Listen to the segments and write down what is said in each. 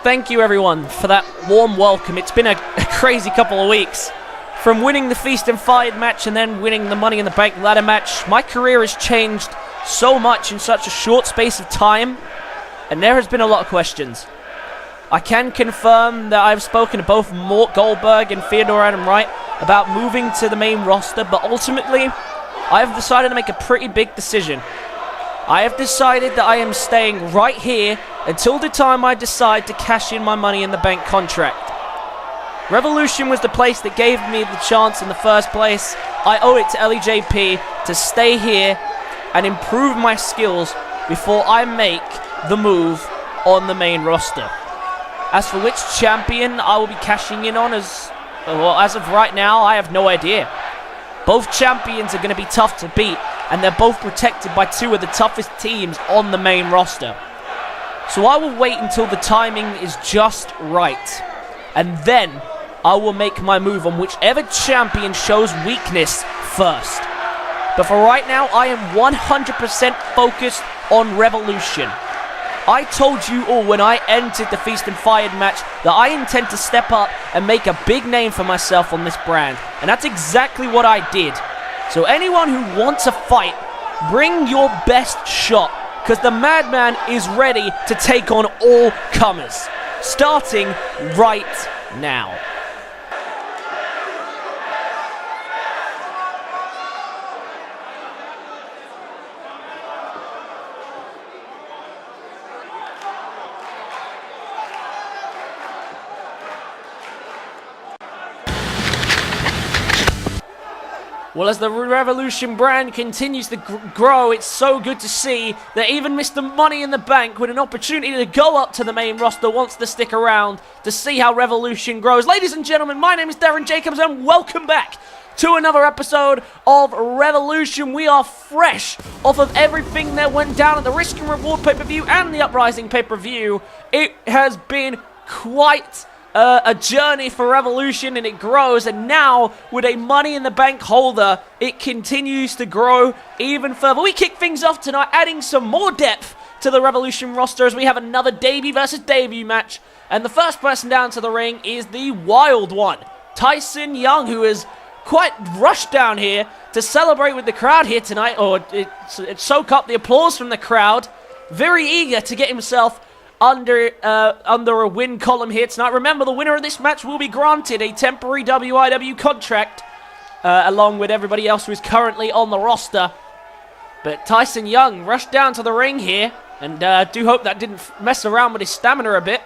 thank you everyone for that warm welcome. It's been a crazy couple of weeks. From winning the Feast and Fired match and then winning the Money in the Bank ladder match, my career has changed so much in such a short space of time, and there has been a lot of questions. I can confirm that I've spoken to both Mort Goldberg and Theodore Adam Wright about moving to the main roster, but ultimately, I have decided to make a pretty big decision. I have decided that I am staying right here until the time I decide to cash in my Money in the Bank contract. Revolution was the place that gave me the chance in the first place. I owe it to LEJP to stay here and improve my skills before I make the move on the main roster. As for which champion I will be cashing in on, as of right now, I have no idea. Both champions are going to be tough to beat, and they're both protected by two of the toughest teams on the main roster. So I will wait until the timing is just right, and then I will make my move on whichever champion shows weakness first. But for right now, I am 100% focused on Revolution. I told you all when I entered the Feast and Fired match that I intend to step up and make a big name for myself on this brand. And that's exactly what I did. So anyone who wants a fight, bring your best shot, because the Madman is ready to take on all comers. Starting right now. Well, as the Revolution brand continues to grow, it's so good to see that even Mr. Money in the Bank, with an opportunity to go up to the main roster, wants to stick around to see how Revolution grows. Ladies and gentlemen, my name is Darren Jacobs, and welcome back to another episode of Revolution. We are fresh off of everything that went down at the Risk and Reward pay-per-view and the Uprising pay-per-view. It has been quite a journey for Revolution, and it grows, and now with a Money in the Bank holder, it continues to grow even further. We kick things off tonight, adding some more depth to the Revolution roster as we have another debut versus debut match, and the first person down to the ring is the Wild One, Tyson Young, who is quite rushed down here to celebrate with the crowd here tonight, or soak up the applause from the crowd, very eager to get himself under a win column here tonight. Remember, the winner of this match will be granted a temporary WIW contract, along with everybody else who is currently on the roster. But Tyson Young rushed down to the ring here, and do hope that didn't mess around with his stamina a bit.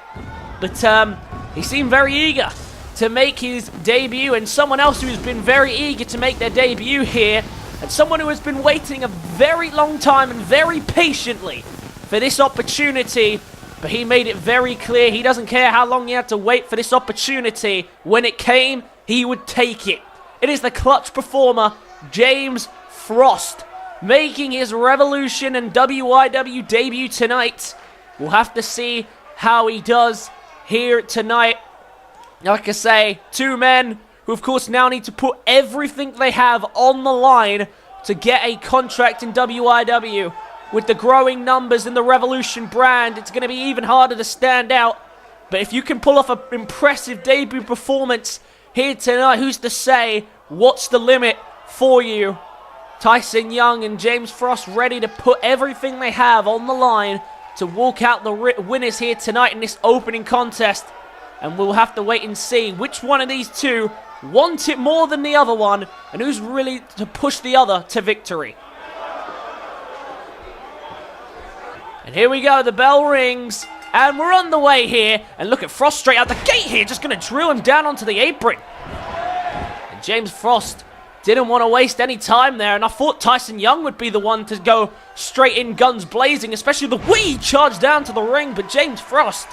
But he seemed very eager to make his debut, and someone else who has been very eager to make their debut here, and someone who has been waiting a very long time and very patiently for this opportunity. But he made it very clear he doesn't care how long he had to wait for this opportunity. When it came, he would take it. It is the clutch performer, James Frost, making his Revolution and WIW debut tonight. We'll have to see how he does here tonight. Like I say, two men who of course now need to put everything they have on the line to get a contract in WIW. With the growing numbers in the Revolution brand, it's going to be even harder to stand out. But if you can pull off an impressive debut performance here tonight, who's to say what's the limit for you? Tyson Young and James Frost ready to put everything they have on the line to walk out the winners here tonight in this opening contest. And we'll have to wait and see which one of these two want it more than the other one, and who's really to push the other to victory. And here we go, the bell rings, and we're on the way here. And look at Frost straight out the gate here, just going to drill him down onto the apron. And James Frost didn't want to waste any time there, and I thought Tyson Young would be the one to go straight in, guns blazing, especially the way he charged down to the ring. But James Frost,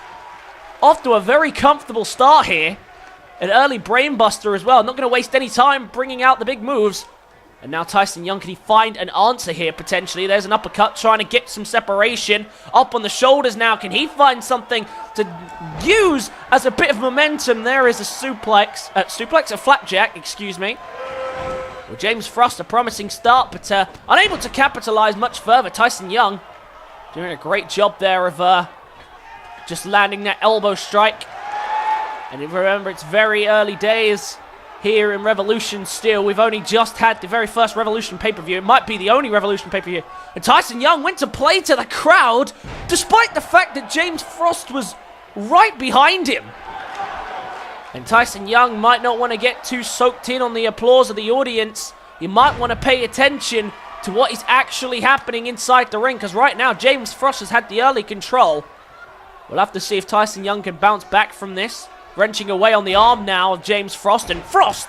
off to a very comfortable start here. An early brainbuster as well, not going to waste any time bringing out the big moves. And now Tyson Young, can he find an answer here potentially? There's an uppercut trying to get some separation. Up on the shoulders now. Can he find something to use as a bit of momentum? There is a suplex. A flapjack, excuse me. Well, James Frost, a promising start, but unable to capitalize much further. Tyson Young doing a great job there of just landing that elbow strike. And remember, it's very early days here in Revolution still. We've only just had the very first Revolution pay-per-view. It might be the only Revolution pay-per-view. And Tyson Young went to play to the crowd, despite the fact that James Frost was right behind him. And Tyson Young might not want to get too soaked in on the applause of the audience. You might want to pay attention to what is actually happening inside the ring, because right now James Frost has had the early control. We'll have to see if Tyson Young can bounce back from this. Wrenching away on the arm now of James Frost, and Frost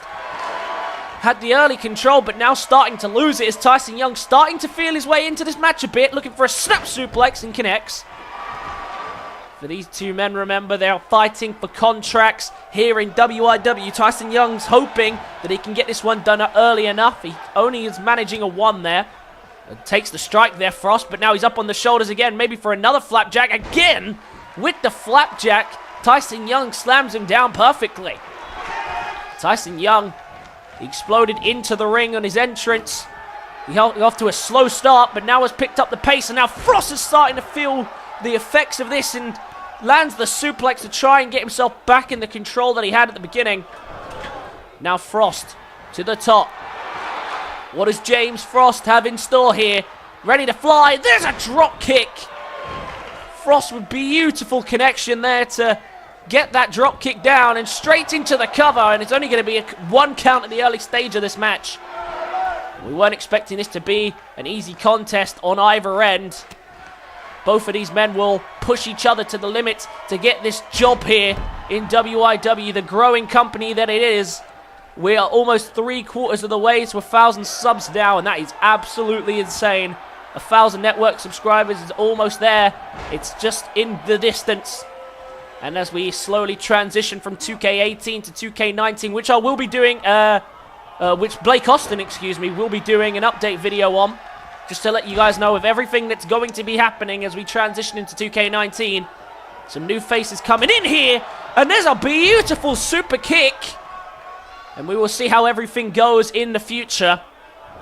had the early control, but now starting to lose it as Tyson Young starting to feel his way into this match a bit, looking for a snap suplex, and connects. For these two men, remember, they are fighting for contracts here in WIW. Tyson Young's hoping that he can get this one done early enough. He only is managing a 1 there. And takes the strike there, Frost, but now he's up on the shoulders again, maybe for another flapjack. Again, with the flapjack, Tyson Young slams him down perfectly. Tyson Young exploded into the ring on his entrance. He got off to a slow start, but now has picked up the pace, and now Frost is starting to feel the effects of this and lands the suplex to try and get himself back in the control that he had at the beginning. Now Frost to the top. What does James Frost have in store here? Ready to fly. There's a drop kick. Frost with beautiful connection there to get that drop kick down and straight into the cover, and it's only going to be a 1 count at the early stage of this match. We weren't expecting this to be an easy contest on either end. Both of these men will push each other to the limit to get this job here in WIW, the growing company that it is. We are almost 3/4 of the way to 1,000 subs now, and that is absolutely insane. 1,000 network subscribers is almost there. It's just in the distance. And as we slowly transition from 2K18 to 2K19, which I will be doing, which Blake Austin, will be doing an update video on, just to let you guys know of everything that's going to be happening as we transition into 2K19. Some new faces coming in here, and there's a beautiful super kick. And we will see how everything goes in the future.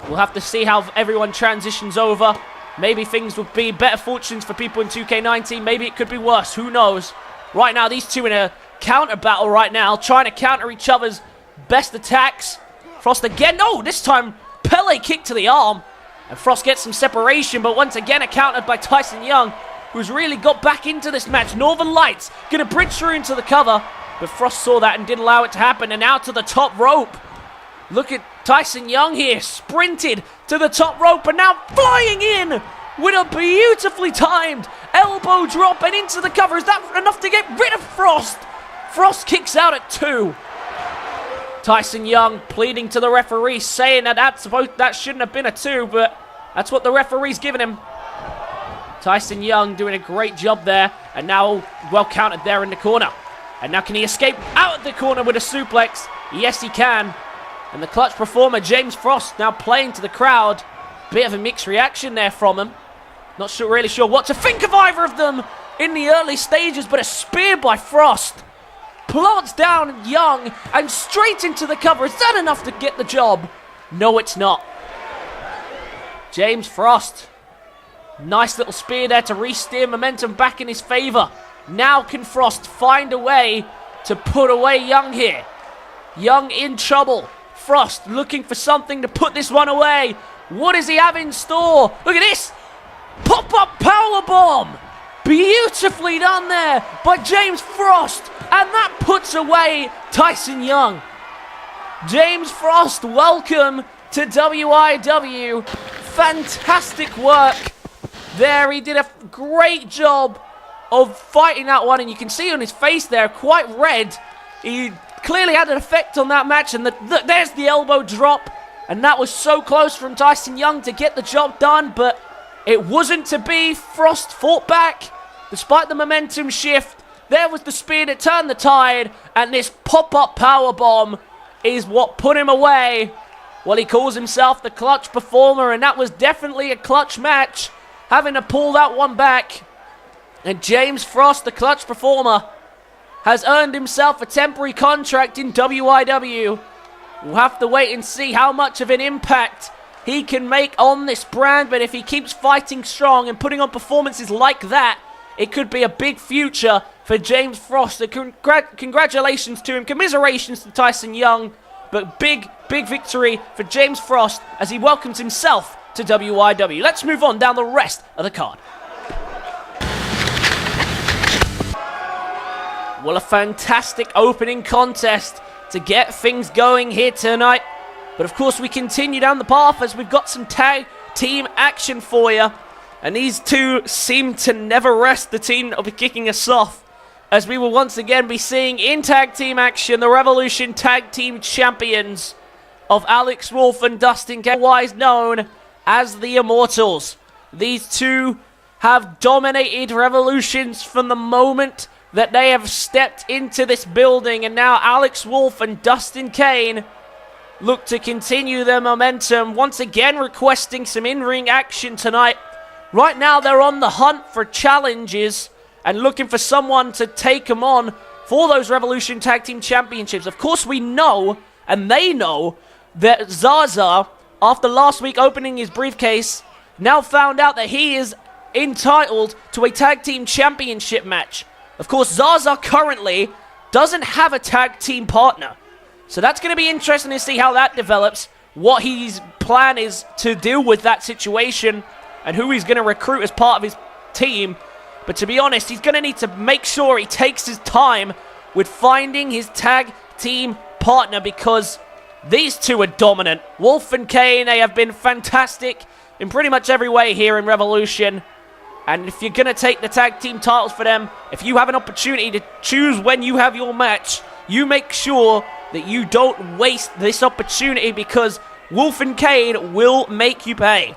We'll have to see how everyone transitions over. Maybe things will be better fortunes for people in 2K19. Maybe it could be worse. Who knows? Right now, these two in a counter battle right now, trying to counter each other's best attacks. Frost again. No, this time, Pele kick to the arm. And Frost gets some separation, but once again, countered by Tyson Young, who's really got back into this match. Northern Lights going to bridge through into the cover. But Frost saw that and didn't allow it to happen. And now to the top rope. Look at Tyson Young here, sprinted to the top rope and now flying in with a beautifully timed elbow drop and into the cover. Is that enough to get rid of Frost? Frost kicks out at 2. Tyson Young pleading to the referee, saying that that shouldn't have been a 2, but that's what the referee's giving him. Tyson Young doing a great job there, and now well counted there in the corner. And now can he escape out of the corner with a suplex? Yes, he can. And the clutch performer, James Frost, now playing to the crowd. Bit of a mixed reaction there from him. Not really sure what to think of either of them in the early stages, but a spear by Frost. Plants down Young and straight into the cover. Is that enough to get the job? No, it's not. James Frost. Nice little spear there to re-steer momentum back in his favor. Now can Frost find a way to put away Young here. Young in trouble. Frost looking for something to put this one away. What does he have in store? Look at this. Pop-up powerbomb. Beautifully done there by James Frost. And that puts away Tyson Young. James Frost, welcome to WIW. Fantastic work there. He did a great job of fighting that one. And you can see on his face there, quite red. He clearly had an effect on that match. And there's the elbow drop. And that was so close from Tyson Young to get the job done. But it wasn't to be. Frost fought back despite the momentum shift. There was the spear that turned the tide, and this pop-up powerbomb is what put him away. Well, he calls himself the clutch performer, and that was definitely a clutch match, having to pull that one back. And James Frost, the clutch performer, has earned himself a temporary contract in WIW. We'll have to wait and see how much of an impact he can make on this brand, but if he keeps fighting strong and putting on performances like that, it could be a big future for James Frost. Congratulations to him. Commiserations to Tyson Young. But big victory for James Frost as he welcomes himself to WIW. Let's move on down the rest of the card. Well, a fantastic opening contest to get things going here tonight. But of course, we continue down the path as we've got some tag team action for you. And these two seem to never rest, the team that will be kicking us off, as we will once again be seeing in tag team action the Revolution Tag Team Champions of Alex Wolf and Dustin Caw, otherwise known as the Immortals. These two have dominated Revolutions from the moment that they have stepped into this building, and now Alex Wolf and Dustin Kane look to continue their momentum, once again requesting some in-ring action tonight. Right now they're on the hunt for challenges and looking for someone to take them on for those Revolution Tag Team Championships. Of course, we know, and they know, that Zaza, after last week opening his briefcase, now found out that he is entitled to a Tag Team Championship match. Of course, Zaza currently doesn't have a tag team partner. So that's going to be interesting to see how that develops, what his plan is to deal with that situation, and who he's going to recruit as part of his team. But to be honest, he's going to need to make sure he takes his time with finding his tag team partner, because these two are dominant. Wolf and Kane, they have been fantastic in pretty much every way here in Revolution. And if you're going to take the tag team titles for them, if you have an opportunity to choose when you have your match, you make sure that you don't waste this opportunity, because Wolf and Kane will make you pay.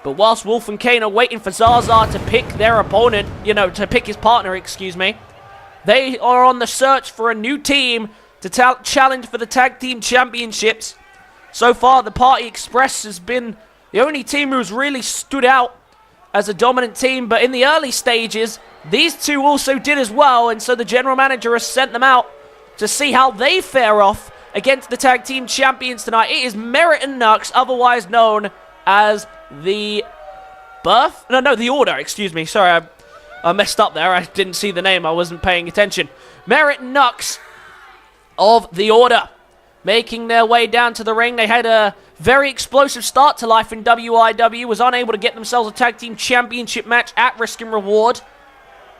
But whilst Wolf and Kane are waiting for Zaza to pick their opponent, to pick his partner, excuse me, they are on the search for a new team to challenge for the Tag Team Championships. So far, the Party Express has been the only team who's really stood out as a dominant team, but in the early stages, these two also did as well, and so the general manager has sent them out to see how they fare off against the Tag Team Champions tonight. It is Merit and Nux, otherwise known as the the Order, excuse me. Sorry, I messed up there. I didn't see the name. I wasn't paying attention. Merit and Nux of the Order making their way down to the ring. They had a very explosive start to life in WIW, was unable to get themselves a Tag Team Championship match at Risk and Reward,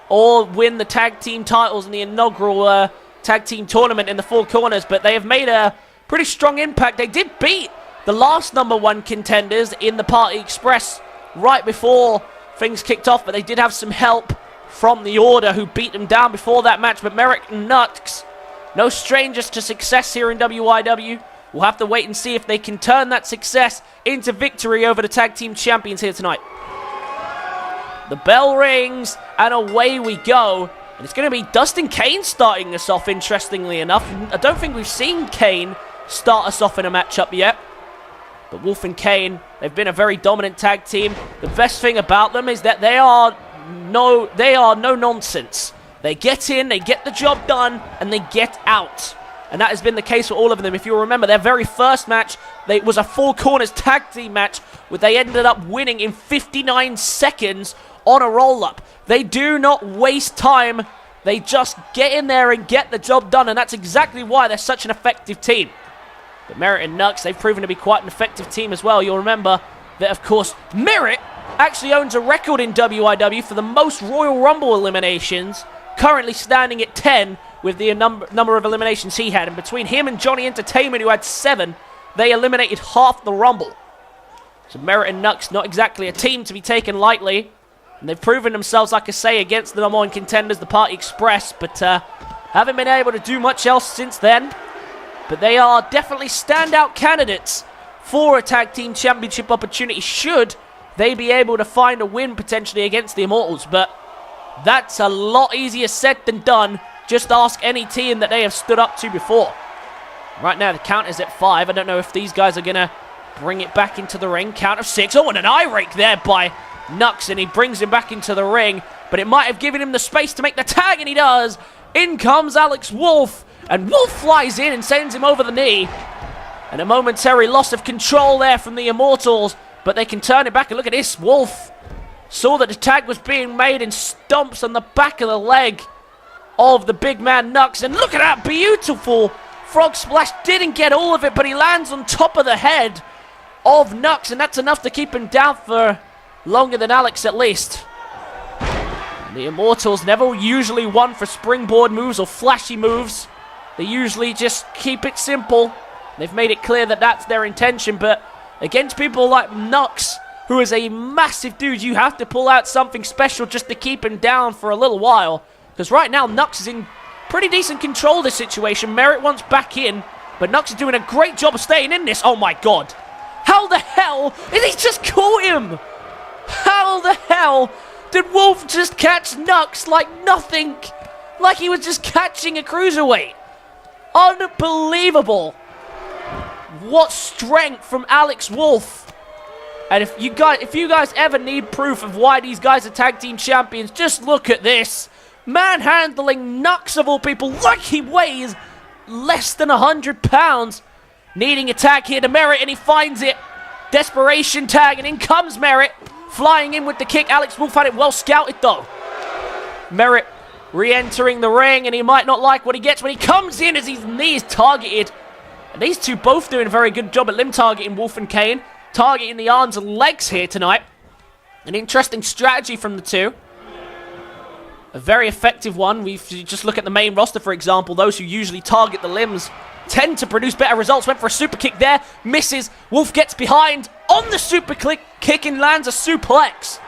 or win the Tag Team titles in the inaugural Tag Team Tournament in the Four Corners, but they have made a pretty strong impact. They did beat the last #1 contenders in the Party Express right before things kicked off, but they did have some help from the Order, who beat them down before that match. But Merrick and Nux, no strangers to success here in WIW. We'll have to wait and see if they can turn that success into victory over the Tag Team Champions here tonight. The bell rings, and away we go. And it's going to be Dustin Kane starting us off, interestingly enough. I don't think we've seen Kane start us off in a matchup yet. But Wolf and Kane, they've been a very dominant tag team. The best thing about them is that they are no nonsense. They get in, they get the job done, and they get out. And that has been the case for all of them. If you remember, their very first match, it was a Four Corners tag team match, where they ended up winning in 59 seconds on a roll-up. They do not waste time. They just get in there and get the job done, and that's exactly why they're such an effective team. But Merit and Nux, they've proven to be quite an effective team as well. You'll remember that, of course, Merit actually owns a record in WIW for the most Royal Rumble eliminations, currently standing at 10 with the number of eliminations he had. And between him and Johnny Entertainment, who had 7, they eliminated half the Rumble. So Merit and Nux, not exactly a team to be taken lightly. And they've proven themselves, like I say, against the #1 contenders, the Party Express, but haven't been able to do much else since then. But they are definitely standout candidates for a Tag Team Championship opportunity, should they be able to find a win potentially against the Immortals. But that's a lot easier said than done. Just ask any team that they have stood up to before. Right now, the count is at 5. I don't know if these guys are going to bring it back into the ring. Count of 6. Oh, and an eye rake there by Nux, and he brings him back into the ring. But it might have given him the space to make the tag, and he does. In comes Alex Wolf, and Wolf flies in and sends him over the knee. And a momentary loss of control there from the Immortals, but they can turn it back. And look at this, Wolf saw that the tag was being made and stomps on the back of the leg. of the big man Nux. And look at that beautiful frog splash. Didn't get all of it, but he lands on top of the head of Nux, and that's enough to keep him down for longer than Alex at least. And the Immortals never usually one for springboard moves or flashy moves. They usually just keep it simple. They've made it clear that that's their intention, but against people like Nux, who is a massive dude, you have to pull out something special just to keep him down for a little while. Because right now, Nux is in pretty decent control of this situation. Merit wants back in, but Nux is doing a great job of staying in this. Oh my god. How the hell did he just caught him? How the hell did Wolf just catch Nux like nothing? Like he was just catching a cruiserweight. Unbelievable. What strength from Alex Wolf. And if you guys ever need proof of why these guys are tag team champions, just look at this. Manhandling Nux of all people like he weighs less than 100 pounds. Needing a tag here to Merit, and he finds it. Desperation tag, and in comes Merit. Flying in with the kick. Alex Wolf had it well scouted, though. Merit re-entering the ring, and he might not like what he gets when he comes in as his knee is targeted. And these two both doing a very good job at limb targeting Wolf and Kane. Targeting the arms and legs here tonight. An interesting strategy from the two. A very effective one. If you just look at the main roster, for example, those who usually target the limbs tend to produce better results. Went for a super kick there. Misses. Wolf gets behind on the super kick and lands a suplex.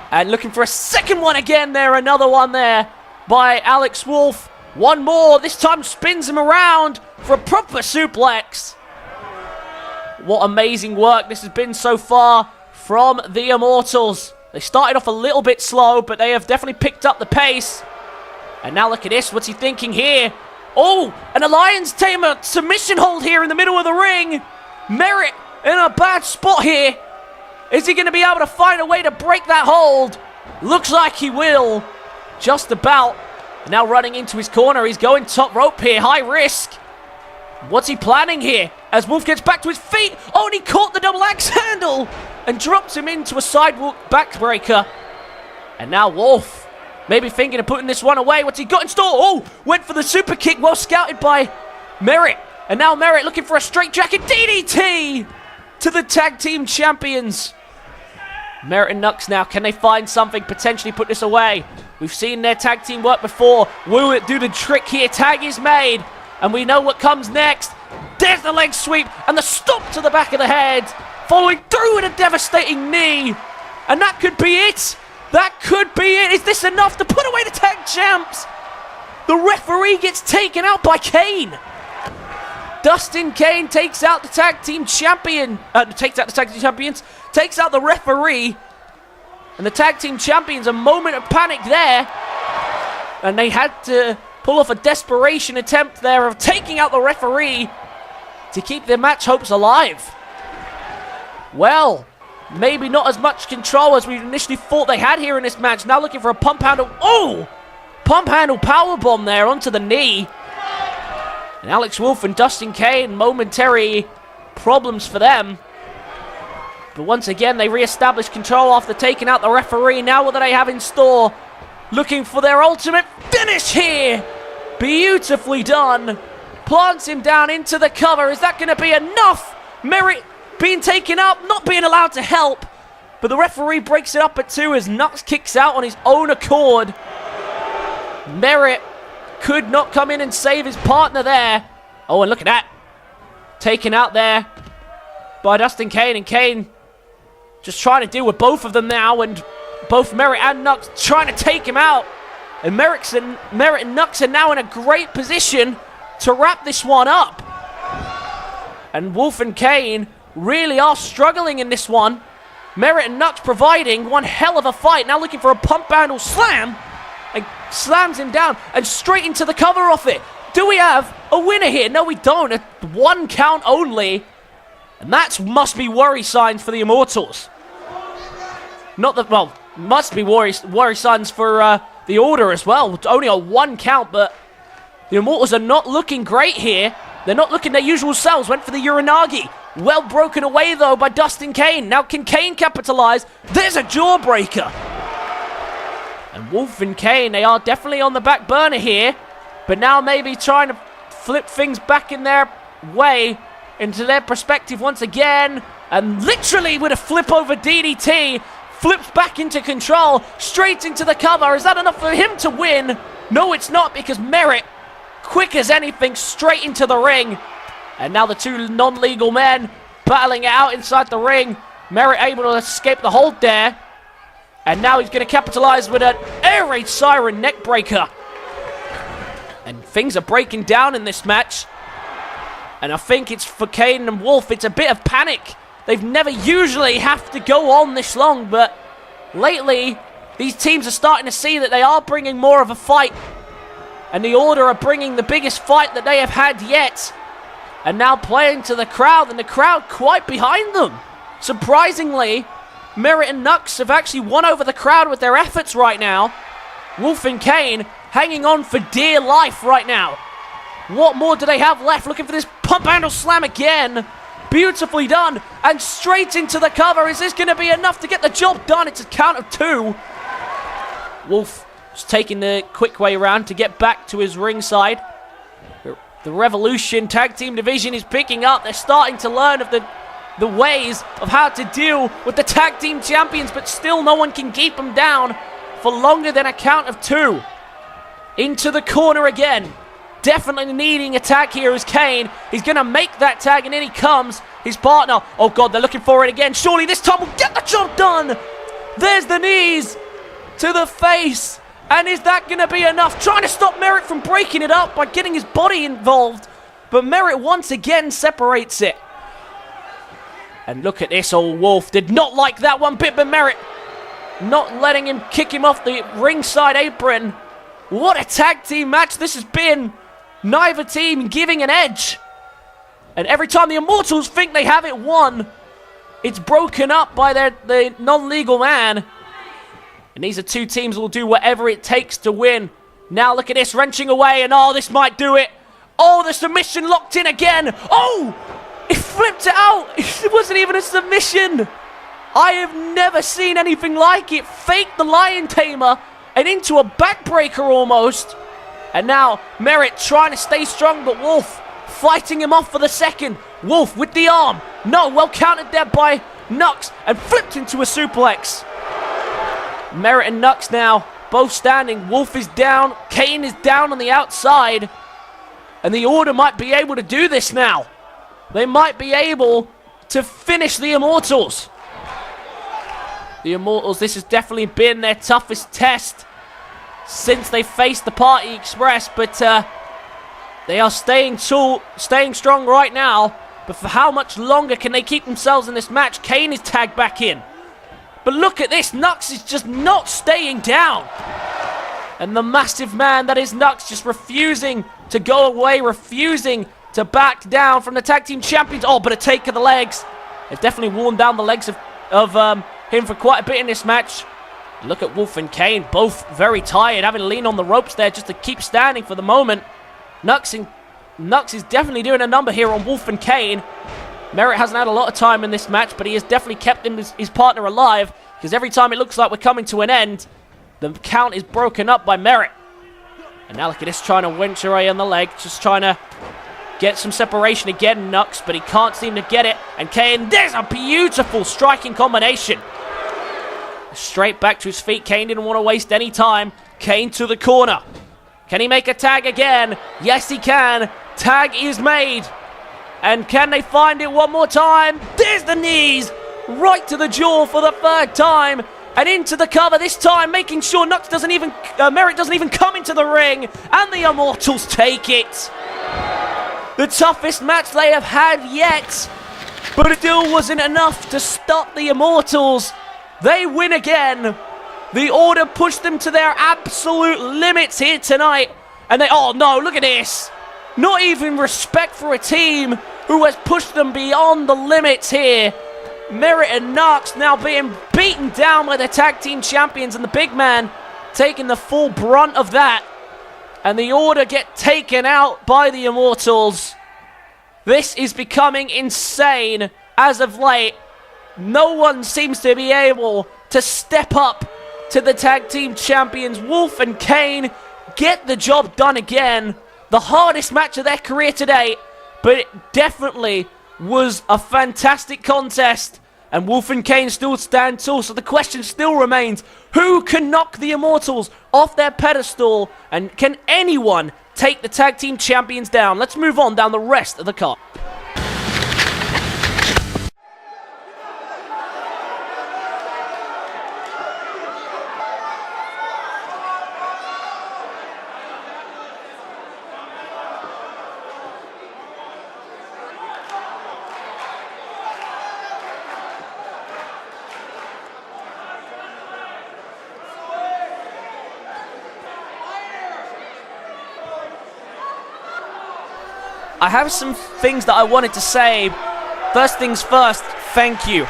And looking for a second one again there. Another one there by Alex Wolf. One more. This time spins him around for a proper suplex. What amazing work this has been so far from the Immortals. They started off a little bit slow, but they have definitely picked up the pace. And now look at this. What's he thinking here? Oh, an Alliance Tamer submission hold here in the middle of the ring. Merit in a bad spot here. Is he going to be able to find a way to break that hold? Looks like he will. Just about. Now running into his corner. He's going top rope here. High risk. What's he planning here? As Wolf gets back to his feet. Oh, and he caught the double axe handle and drops him into a sidewalk backbreaker. And now Wolf maybe thinking of putting this one away. What's he got in store? Oh, went for the super kick. Well scouted by Merit. And now Merit looking for a straight jacket DDT to the tag team champions. Merit and Nux now. Can they find something? Potentially put this away. We've seen their tag team work before. Will it do the trick here? Tag is made. And we know what comes next. There's the leg sweep and the stomp to the back of the head. Following through with a devastating knee. And that could be it. That could be it. Is this enough to put away the tag champs? The referee gets taken out by Kane. Dustin Kane takes out the tag team champion. Takes out the referee. And the tag team champions, a moment of panic there. And they had to pull off a desperation attempt there of taking out the referee to keep their match hopes alive. Well, maybe not as much control as we initially thought they had here in this match. Now looking for a pump handle. Oh! Pump handle powerbomb there onto the knee. And Alex Wolf and Dustin Kane, momentary problems for them. But once again, they re-establish control after taking out the referee. Now what do they have in store? Looking for their ultimate finish here. Beautifully done. Plants him down into the cover. Is that going to be enough? Merit being taken up, not being allowed to help. But the referee breaks it up at 2 as Nux kicks out on his own accord. Merit could not come in and save his partner there. Oh, and look at that. Taken out there by Dustin Kane. And Kane just trying to deal with both of them now. And both Merit and Nux trying to take him out. And Merit and Nux are now in a great position to wrap this one up. And Wolf and Kane really are struggling in this one. Merit and Nux providing one hell of a fight. Now looking for a pump handle slam. And slams him down and straight into the cover off it. Do we have a winner here? No, we don't. A 1 count only. And that must be worry signs for the Immortals. Not that, well, must be worry signs for the Order as well. Only a 1 count, but the Immortals are not looking great here. They're not looking their usual selves. Went for the Uranagi. Well broken away, though, by Dustin Kane. Now, can Kane capitalize? There's a jawbreaker. And Wolf and Kane, they are definitely on the back burner here. But now maybe trying to flip things back in their way, into their perspective once again. And literally with a flip over DDT, flips back into control, straight into the cover. Is that enough for him to win? No, it's not, because Merit, quick as anything, straight into the ring. And now the two non-legal men battling it out inside the ring. Merit able to escape the hold there. And now he's going to capitalize with an air raid siren neckbreaker. And things are breaking down in this match. And I think it's for Kane and Wolf, it's a bit of panic. They've never usually have to go on this long, but lately, these teams are starting to see that they are bringing more of a fight. And the Order are bringing the biggest fight that they have had yet. And now playing to the crowd, and the crowd quite behind them. Surprisingly, Merit and Nux have actually won over the crowd with their efforts right now. Wolf and Kane hanging on for dear life right now. What more do they have left? Looking for this pump handle slam again. Beautifully done. And straight into the cover. Is this going to be enough to get the job done? It's a count of 2. Wolf is taking the quick way around to get back to his ringside. The Revolution Tag Team Division is picking up. They're starting to learn of the ways of how to deal with the Tag Team Champions, but still no one can keep them down for longer than a count of 2. Into the corner again. Definitely needing a tag here is Kane. He's going to make that tag, and in he comes. His partner. Oh, God, they're looking for it again. Surely this time will get the job done. There's the knees to the face. And is that going to be enough? Trying to stop Merit from breaking it up by getting his body involved. But Merit once again separates it. And look at this, old Wolf. Did not like that one bit, but Merit not letting him kick him off the ringside apron. What a tag team match this has been. Neither team giving an edge. And every time the Immortals think they have it won, it's broken up by the non-legal man. And these are two teams who will do whatever it takes to win. Now look at this, wrenching away, and oh, this might do it. Oh, the submission locked in again. Oh, it flipped it out. It wasn't even a submission. I have never seen anything like it. Faked the Lion Tamer and into a backbreaker almost. And now Merit trying to stay strong, but Wolf fighting him off for the second. Wolf with the arm. No, well countered there by Nux and flipped into a suplex. Merit and Nux now both standing. Wolf is down. Kane is down on the outside. And the Order might be able to do this now. They might be able to finish the Immortals. The Immortals, this has definitely been their toughest test since they faced the Party Express, but they are staying strong right now. But for how much longer can they keep themselves in this match? Kane is tagged back in. But look at this, Nux is just not staying down. And the massive man that is Nux just refusing to go away, refusing to back down from the Tag Team Champions. Oh, but a take of the legs. They've definitely worn down the legs of him for quite a bit in this match. Look at Wolf and Kane, both very tired, having to lean on the ropes there just to keep standing for the moment. Nux is definitely doing a number here on Wolf and Kane. Merit hasn't had a lot of time in this match, but he has definitely kept his partner alive, because every time it looks like we're coming to an end, the count is broken up by Merit. And now look at this, trying to winch away on the leg, just trying to get some separation again, Nux, but he can't seem to get it. And Kane, there's a beautiful striking combination. Straight back to his feet. Kane didn't want to waste any time. Kane to the corner. Can he make a tag again? Yes, he can. Tag is made. And can they find it one more time? There's the knees. Right to the jaw for the third time. And into the cover this time, making sure Merit doesn't even come into the ring. And the Immortals take it. The toughest match they have had yet. But it still wasn't enough to stop the Immortals. They win again. The Order pushed them to their absolute limits here tonight. And they, oh no, look at this. Not even respect for a team who has pushed them beyond the limits here. Merit and Nux now being beaten down by the Tag Team Champions, and the big man taking the full brunt of that. And the Order get taken out by the Immortals. This is becoming insane as of late. No one seems to be able to step up to the tag team champions. Wolf and Kane get the job done again. The hardest match of their career today, but it definitely was a fantastic contest. And Wolf and Kane still stand tall, so the question still remains, who can knock the Immortals off their pedestal? And can anyone take the tag team champions down? Let's move on down the rest of the card. I have some things that I wanted to say. First things first, thank you.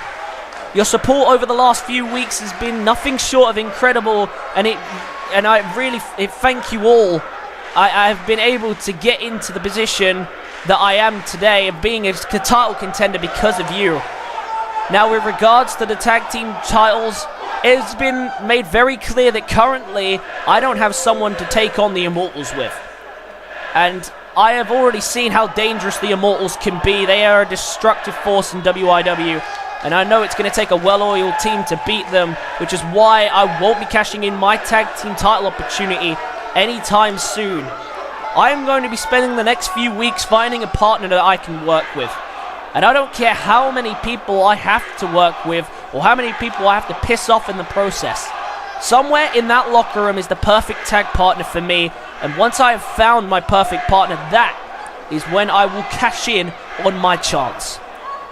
Your support over the last few weeks has been nothing short of incredible, and I really thank you all. I've been able to get into the position that I am today of being a title contender because of you. Now, with regards to the tag team titles, it's been made very clear that currently I don't have someone to take on the Immortals with. And I have already seen how dangerous the Immortals can be. They are a destructive force in WIW, and I know it's going to take a well-oiled team to beat them, which is why I won't be cashing in my tag team title opportunity anytime soon. I am going to be spending the next few weeks finding a partner that I can work with. And I don't care how many people I have to work with, or how many people I have to piss off in the process. Somewhere in that locker room is the perfect tag partner for me, and once I have found my perfect partner, that is when I will cash in on my chance.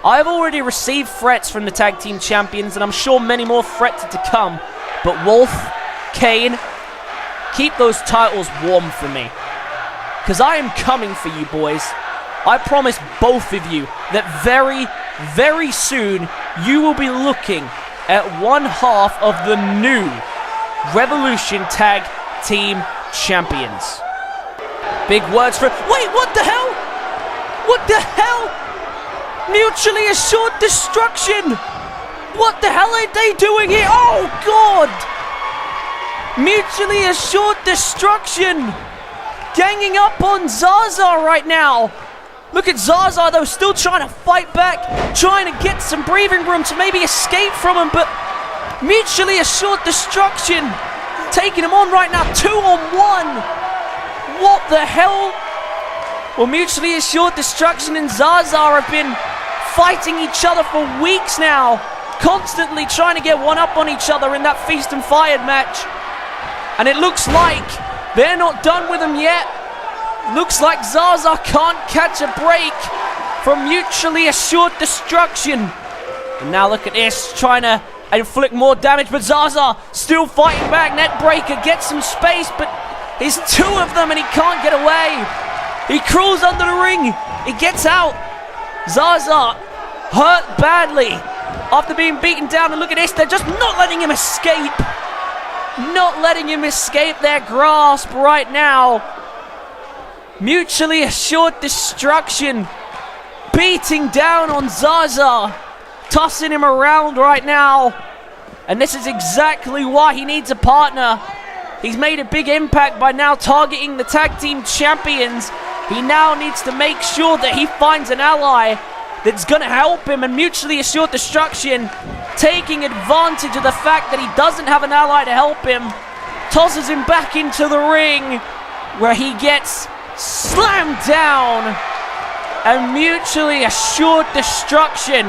I have already received threats from the tag team champions, and I'm sure many more threats are to come, but Wolf, Kane, keep those titles warm for me, because I am coming for you, boys. I promise both of you that very, very soon you will be looking at one half of the new Revolution Tag Team Champions. Big words for... Wait, what the hell? What the hell? Mutually assured destruction. What the hell are they doing here? Oh, God. Mutually assured destruction. Ganging up on Zaza right now. Look at Zaza, though, still trying to fight back, trying to get some breathing room to maybe escape from him, but mutually assured destruction, taking him on right now, 2-on-1. What the hell? Well, mutually assured destruction and Zaza have been fighting each other for weeks now, constantly trying to get one up on each other in that Feast and Fired match. And it looks like they're not done with him yet. Looks like Zaza can't catch a break from mutually assured destruction. And now look at this, trying to inflict more damage, but Zaza still fighting back. Netbreaker gets some space, but there's two of them and he can't get away. He crawls under the ring. He gets out. Zaza hurt badly after being beaten down. And look at this, they're just not letting him escape. Not letting him escape their grasp right now. Mutually assured destruction, beating down on Zaza, tossing him around right now. And this is exactly why he needs a partner. He's made a big impact by now targeting the tag team champions. He now needs to make sure that he finds an ally that's going to help him. And mutually assured destruction, taking advantage of the fact that he doesn't have an ally to help him, tosses him back into the ring where he gets slammed down. And mutually assured destruction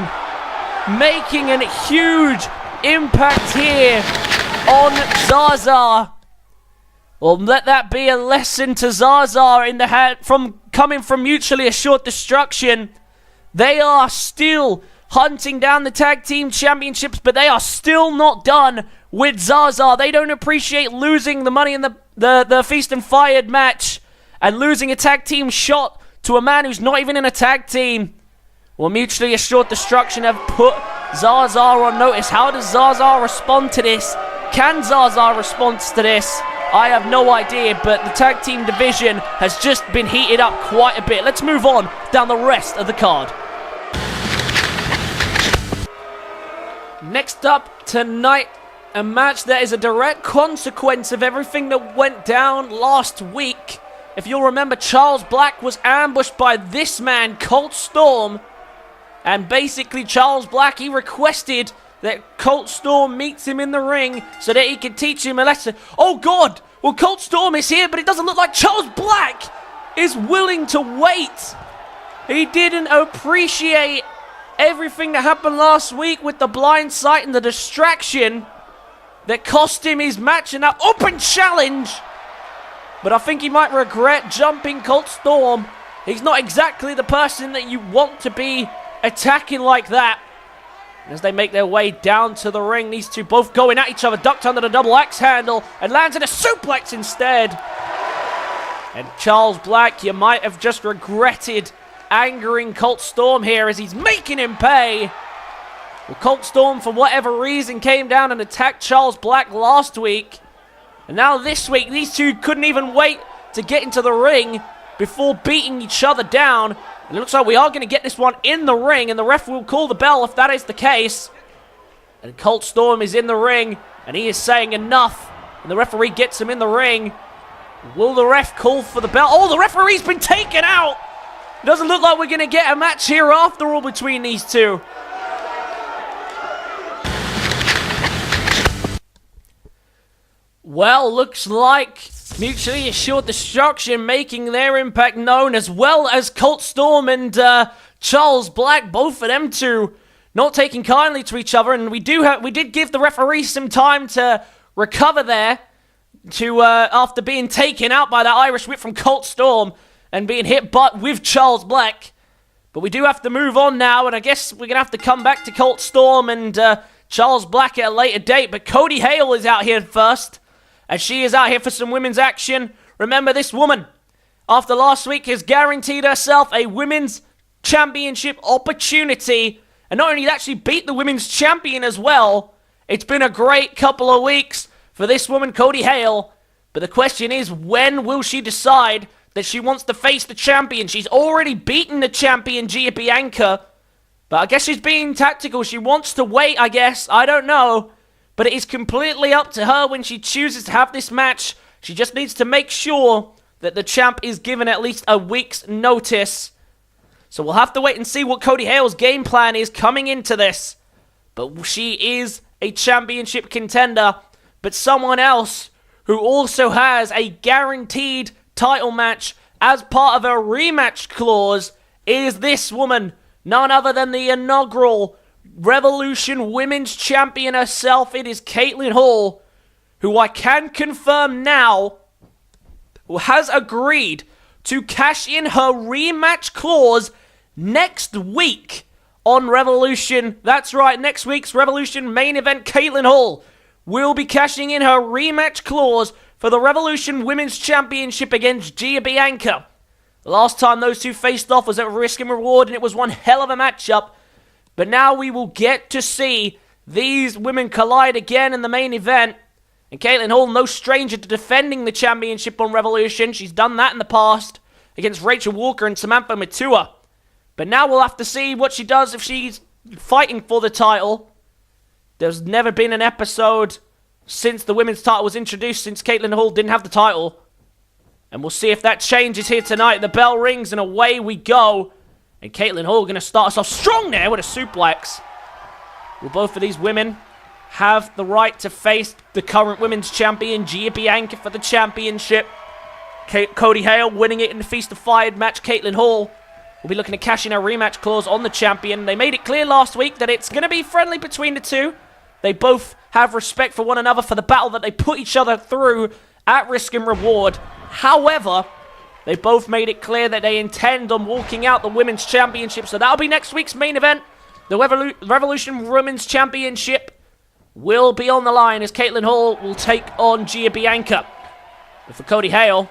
making a huge impact here on Zaza. Well, let that be a lesson to Zaza in the head from coming from mutually assured destruction. They are still hunting down the tag team championships, but they are still not done with Zaza. They don't appreciate losing the money in the Feast and Fired match and losing a tag team shot to a man who's not even in a tag team. Well, mutually assured destruction have put Zaza on notice. How does Zaza respond to this? Can Zaza respond to this? I have no idea, but the tag team division has just been heated up quite a bit. Let's move on down the rest of the card. Next up tonight, A match that is a direct consequence of everything that went down last week. If you'll remember, Charles Black was ambushed by this man, Colt Storm. And basically, Charles Black, he requested that Colt Storm meets him in the ring so that he can teach him a lesson. Oh, God! Well, Colt Storm is here, but it doesn't look like Charles Black is willing to wait. He didn't appreciate everything that happened last week with the blind sight and the distraction that cost him his match in that open challenge. But I think he might regret jumping Colt Storm. He's not exactly the person that you want to be attacking like that. As they make their way down to the ring, these two both going at each other, ducked under the double axe handle and lands in a suplex instead. And Charles Black, you might have just regretted angering Colt Storm here as he's making him pay. Well, Colt Storm, for whatever reason, came down and attacked Charles Black last week. And now this week, these two couldn't even wait to get into the ring before beating each other down. And it looks like we are going to get this one in the ring, and the ref will call the bell if that is the case. And Colt Storm is in the ring, and he is saying enough. And the referee gets him in the ring. Will the ref call for the bell? Oh, the referee's been taken out! It doesn't look like we're going to get a match here after all between these two. Well, looks like Mutually Assured Destruction making their impact known, as well as Colt Storm and Charles Black, both of them two not taking kindly to each other. And we did give the referee some time to recover there, after being taken out by that Irish whip from Colt Storm and being hit butt with Charles Black. But we do have to move on now, and I guess we're going to have to come back to Colt Storm and Charles Black at a later date. But Cody Hale is out here first, and she is out here for some women's action. Remember, this woman, after last week, has guaranteed herself a women's championship opportunity. And not only that, she beat the women's champion as well. It's been a great couple of weeks for this woman, Cody Hale. But the question is, when will she decide that she wants to face the champion? She's already beaten the champion, Gia Bianca. But I guess she's being tactical. She wants to wait, I guess. I don't know. But it is completely up to her when she chooses to have this match. She just needs to make sure that the champ is given at least a week's notice. So we'll have to wait and see what Cody Hale's game plan is coming into this. But she is a championship contender. But someone else who also has a guaranteed title match as part of a rematch clause is this woman. None other than the inaugural Revolution Women's Champion herself. It is Katelyn Hall, who I can confirm now has agreed to cash in her rematch clause next week on Revolution. That's right, next week's Revolution main event, Katelyn Hall will be cashing in her rematch clause for the Revolution Women's Championship against Gia Bianca. The last time those two faced off was at Risk and Reward, and it was one hell of a matchup. But now we will get to see these women collide again in the main event. And Katelyn Hall, no stranger to defending the championship on Revolution. She's done that in the past against Rachel Walker and Samantha Matua. But now we'll have to see what she does if she's fighting for the title. There's never been an episode since the women's title was introduced since Katelyn Hall didn't have the title. And we'll see if that changes here tonight. The bell rings and away we go. And Katelyn Hall going to start us off strong there with a suplex. Will both of these women have the right to face the current women's champion, Gia Bianca, for the championship? Cody Hale winning it in the Feast of Fire match. Katelyn Hall will be looking to cash in her rematch clause on the champion. They made it clear last week that it's going to be friendly between the two. They both have respect for one another for the battle that they put each other through at Risk and Reward. However, they both made it clear that they intend on walking out the Women's Championship. So that'll be next week's main event. The Revolution Women's Championship will be on the line as Katelyn Hall will take on Gia Bianca. But for Cody Hale,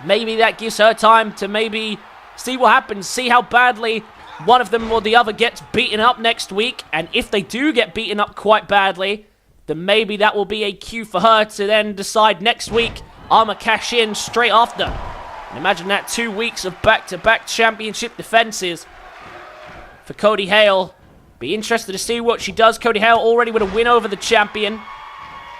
maybe that gives her time to maybe see what happens. See how badly one of them or the other gets beaten up next week. And if they do get beaten up quite badly, then maybe that will be a cue for her to then decide next week, I'm going to cash in straight after. And imagine that, 2 weeks of back-to-back championship defenses for Cody Hale. Be interested to see what she does. Cody Hale already with a win over the champion.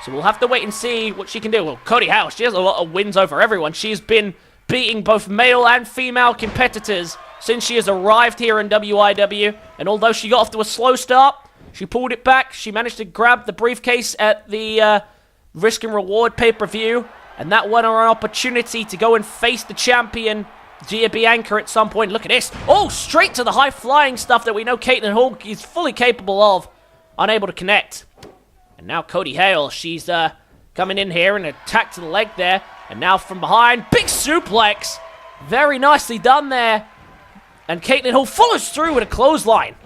So we'll have to wait and see what she can do. Well, Cody Hale, she has a lot of wins over everyone. She's been beating both male and female competitors since she has arrived here in WIW. And although she got off to a slow start, she pulled it back. She managed to grab the briefcase at the Risk and Reward pay-per-view. And that won her an opportunity to go and face the champion, Gia Bianca, at some point. Look at this. Oh, straight to the high-flying stuff that we know Katelyn Hall is fully capable of. Unable to connect. And now Cody Hale, she's coming in here and attack to the leg there. And now from behind, big suplex. Very nicely done there. And Katelyn Hall follows through with a clothesline.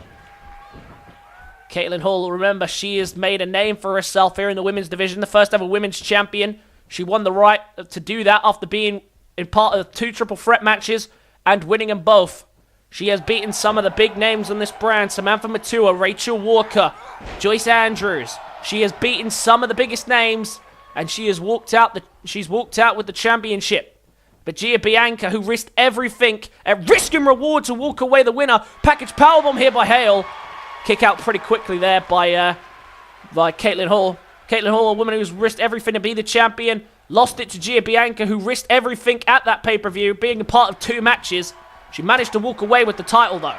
Katelyn Hall, remember, she has made a name for herself here in the women's division. The first ever women's champion. She won the right to do that after being in part of 2 triple threat matches and winning them both. She has beaten some of the big names on this brand. Samantha Matua, Rachel Walker, Joyce Andrews. She has beaten some of the biggest names, and she has walked out with the championship. But Gia Bianca, who risked everything at Risk and Reward to walk away the winner. Package powerbomb here by Hale. Kick out pretty quickly there by Katelyn Hall. Katelyn Hall, a woman who's risked everything to be the champion. Lost it to Gia Bianca, who risked everything at that pay-per-view, being a part of 2 matches. She managed to walk away with the title, though.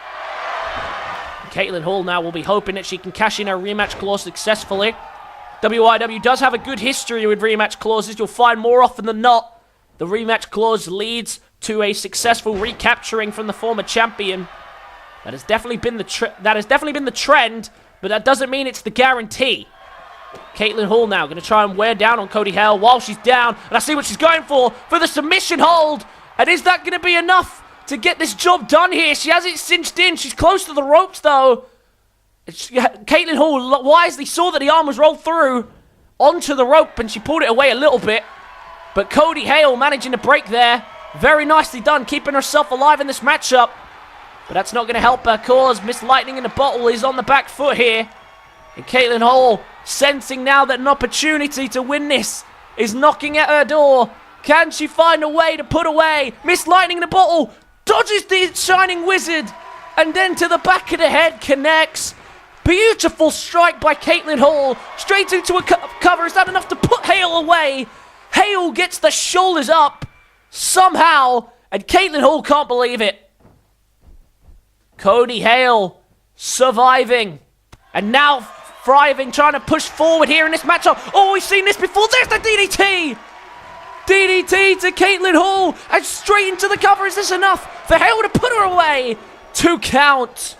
Katelyn Hall now will be hoping that she can cash in her rematch clause successfully. WIW does have a good history with rematch clauses. You'll find more often than not, the rematch clause leads to a successful recapturing from the former champion. That has definitely been the trend, but that doesn't mean it's the guarantee. Katelyn Hall now going to try and wear down on Cody Hale while she's down. And I see what she's going for the submission hold. And is that going to be enough to get this job done here? She has it cinched in. She's close to the ropes, though. Katelyn Hall wisely saw that the arm was rolled through onto the rope, and she pulled it away a little bit. But Cody Hale managing to break there. Very nicely done, keeping herself alive in this matchup. But that's not going to help her cause Miss Lightning in the Bottle is on the back foot here. And Katelyn Hall, sensing now that an opportunity to win this is knocking at her door. Can she find a way to put away Miss Lightning in the Bottle? Dodges the Shining Wizard. And then to the back of the head, connects. Beautiful strike by Katelyn Hall. Straight into a cover. Is that enough to put Hale away? Hale gets the shoulders up somehow. And Katelyn Hall can't believe it. Cody Hale surviving. And now thriving, trying to push forward here in this matchup. Oh, we've seen this before. There's the DDT. DDT to Katelyn Hall. And straight into the cover. Is this enough for Hale to put her away? 2 count.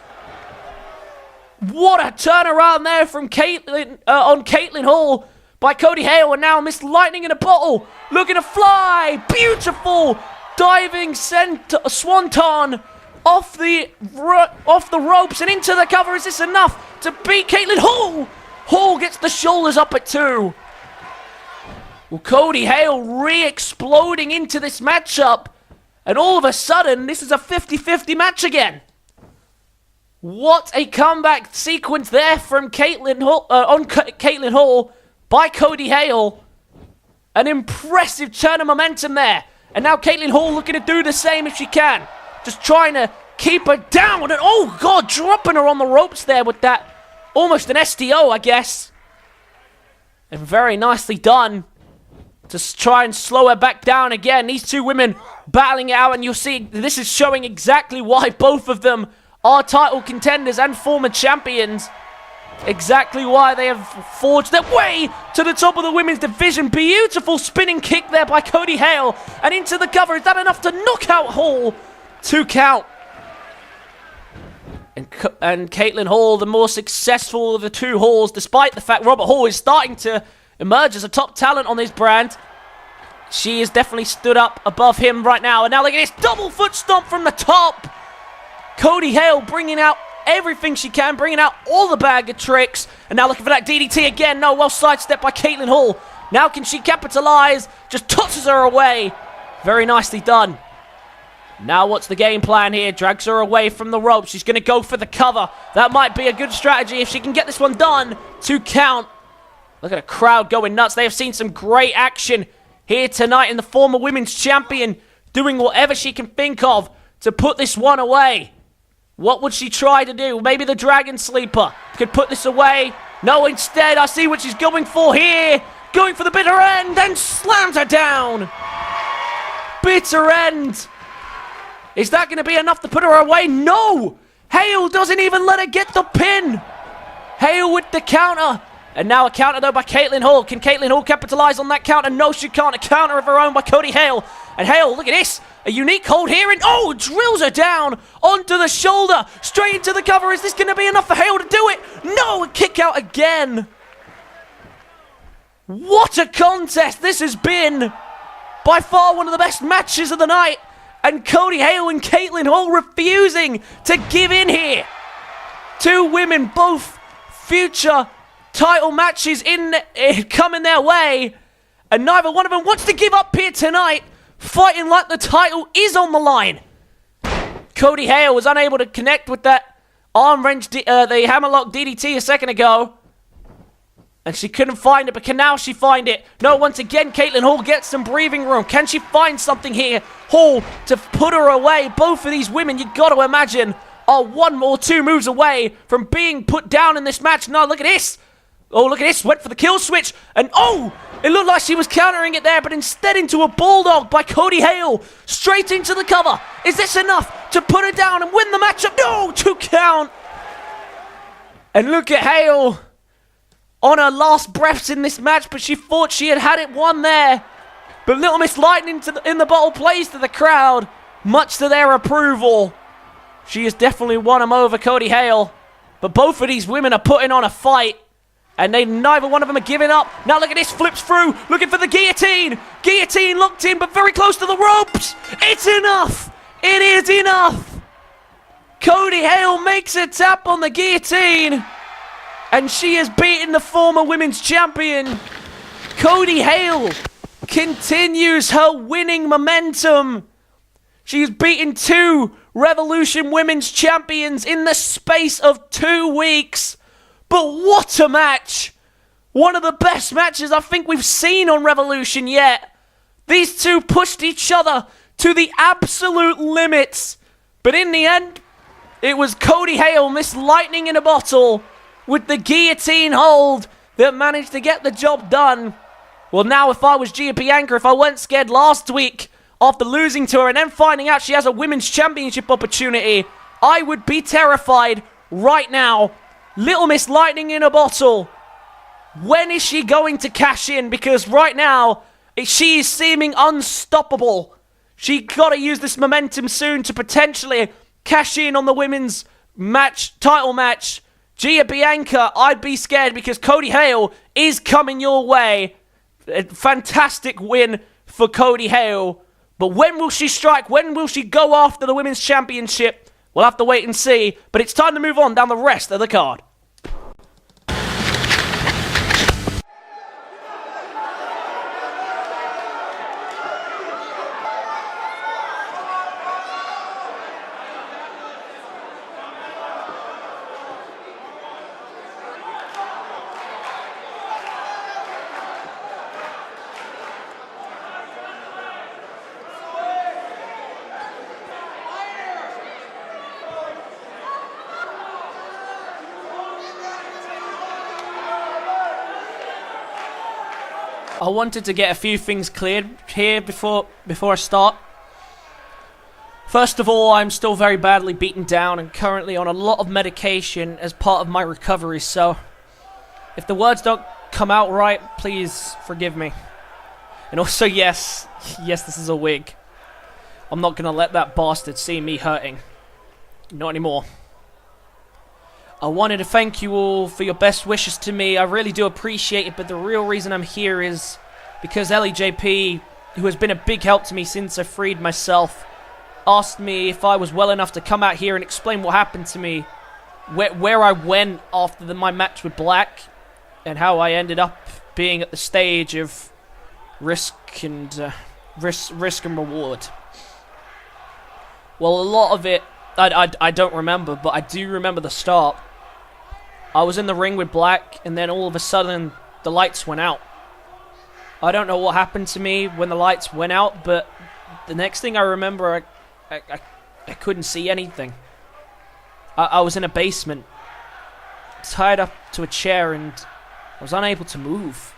What a turnaround there from Katelyn Hall by Cody Hale. And now Miss Lightning in a Bottle. Looking to fly. Beautiful diving swanton off the ropes and into the cover. Is this enough to beat Katelyn Hall? Hall gets the shoulders up at 2. Well, Cody Hale re-exploding into this matchup. And all of a sudden, this is a 50-50 match again. What a comeback sequence there from Katelyn Hall, Katelyn Hall by Cody Hale. An impressive turn of momentum there. And now Katelyn Hall looking to do the same if she can. Just trying to keep her down. And oh, God, dropping her on the ropes there with that. Almost an STO, I guess. And very nicely done to try and slow her back down again. These 2 women battling it out. And you'll see this is showing exactly why both of them are title contenders and former champions. Exactly why they have forged their way to the top of the women's division. Beautiful spinning kick there by Cody Hale. And into the cover. Is that enough to knock out Hall? 2 count. And Katelyn Hall, the more successful of the 2 Halls, despite the fact Robert Hall is starting to emerge as a top talent on this brand. She has definitely stood up above him right now. And now look at this double foot stomp from the top. Cody Hale bringing out everything she can, bringing out all the bag of tricks. And now looking for that DDT again. No, well sidestepped by Katelyn Hall. Now can she capitalize? Just tosses her away. Very nicely done. Now what's the game plan here? Drags her away from the rope. She's going to go for the cover. That might be a good strategy if she can get this one done. 2 count. Look at the crowd going nuts. They have seen some great action here tonight, and the former women's champion doing whatever she can think of to put this one away. What would she try to do? Maybe the Dragon Sleeper could put this away. No, instead, I see what she's going for here. going for the bitter end and slams her down. Bitter end. Is that going to be enough to put her away? No! Hale doesn't even let her get the pin. Hale with the counter. And now a counter though by Katelyn Hall. Can Katelyn Hall capitalize on that counter? No, she can't. A counter of her own by Cody Hale. And Hale, look at this. A unique hold here and oh, drills her down onto the shoulder. Straight into the cover. Is this going to be enough for Hale to do it? No, a kick out again. What a contest this has been. By far one of the best matches of the night. And Cody Hale and Katelyn Hall refusing to give in here. Two women, both future title matches coming their way, and neither one of them wants to give up here tonight, fighting like the title is on the line. Cody Hale was unable to connect with that arm wrench, the hammerlock DDT a second ago, and she couldn't find it, but can now she find it? No, once again, Katelyn Hall gets some breathing room. Can she find something here? Hall to put her away. Both of these women, you got to imagine, are one or two moves away from being put down in this match. No, look at this. Oh, look at this. Went for the kill switch. And oh, it looked like she was countering it there, but instead into a bulldog by Cody Hale. Straight into the cover. Is this enough to put her down and win the matchup? No, 2 count. And look at Hale on her last breaths in this match, but she thought she had it won there. But Little Miss Lightning in the bottle plays to the crowd, much to their approval. She has definitely won him over, Cody Hale. But both of these women are putting on a fight. And neither one of them are giving up. Now look at this, flips through, looking for the guillotine. Guillotine locked in, but very close to the ropes. It's enough. It is enough. Cody Hale makes a tap on the guillotine. And she has beaten the former women's champion. Cody Hale continues her winning momentum. She's beaten 2 Revolution Women's Champions in the space of 2 weeks. But what a match! One of the best matches I think we've seen on Revolution yet. These two pushed each other to the absolute limits. But in the end, it was Cody Hale, Miss Lightning in a bottle, with the guillotine hold that managed to get the job done. Well, now if I was Gia Bianca, if I weren't scared last week after losing to her and then finding out she has a women's championship opportunity, I would be terrified right now. Little Miss Lightning in a bottle. When is she going to cash in? Because right now, she is seeming unstoppable. She got to use this momentum soon to potentially cash in on the women's title match. Gia Bianca, I'd be scared because Cody Hale is coming your way. A fantastic win for Cody Hale. But when will she strike? When will she go after the women's championship? We'll have to wait and see, but it's time to move on down the rest of the card. I wanted to get a few things cleared here before I start. First of all, I'm still very badly beaten down and currently on a lot of medication as part of my recovery, so if the words don't come out right, please forgive me. And also, yes, this is a wig. I'm not gonna let that bastard see me hurting. Not anymore. I wanted to thank you all for your best wishes to me. I really do appreciate it, but the real reason I'm here is because LEJP, who has been a big help to me since I freed myself, asked me if I was well enough to come out here and explain what happened to me, where I went after my match with Black, and how I ended up being at the stage of risk and reward. Well, a lot of it, I don't remember, but I do remember the start. I was in the ring with Black, and then all of a sudden, the lights went out. I don't know what happened to me when the lights went out, but the next thing I remember, I couldn't see anything. I was in a basement, tied up to a chair, and I was unable to move.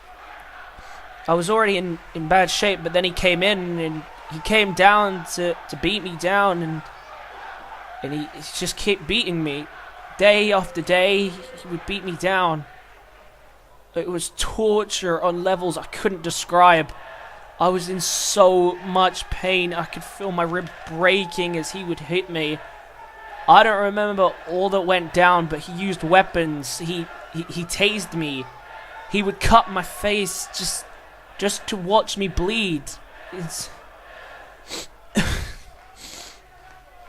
I was already in bad shape, but then he came in and he came down to beat me down, and he just kept beating me. Day after day, he would beat me down. It was torture on levels I couldn't describe. I was in so much pain. I could feel my rib breaking as he would hit me. I don't remember all that went down, but he used weapons. He tased me. He would cut my face just to watch me bleed.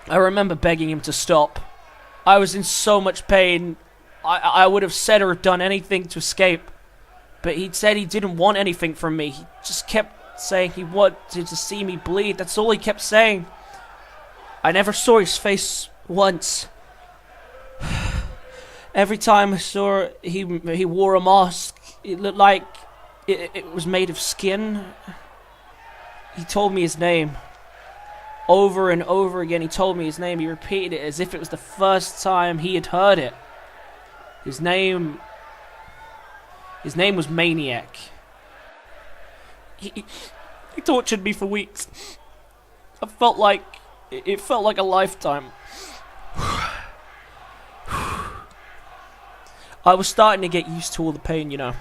I remember begging him to stop. I was in so much pain. I would have said or done anything to escape. But he said he didn't want anything from me. He just kept saying he wanted to see me bleed. That's all he kept saying. I never saw his face once. Every time I saw he wore a mask, it looked like it was made of skin. He told me his name. Over and over again, he told me his name. He repeated it as if it was the first time he had heard it. His name was Maniac. He tortured me for weeks. It felt like a lifetime. I was starting to get used to all the pain, you know,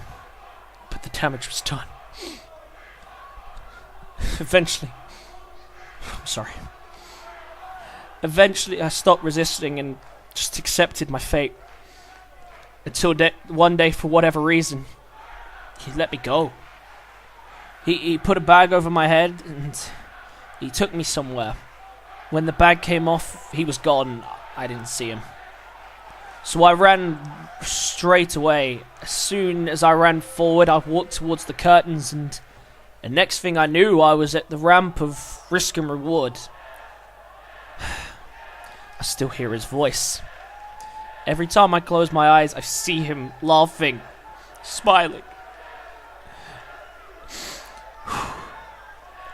but the damage was done. Eventually, I stopped resisting and just accepted my fate. Until one day, for whatever reason, he let me go. He put a bag over my head and he took me somewhere. When the bag came off, he was gone. I didn't see him. So I ran straight away. As soon as I ran forward, I walked towards the curtains, and the next thing I knew, I was at the ramp of risk and reward. I still hear his voice. Every time I close my eyes, I see him laughing, smiling.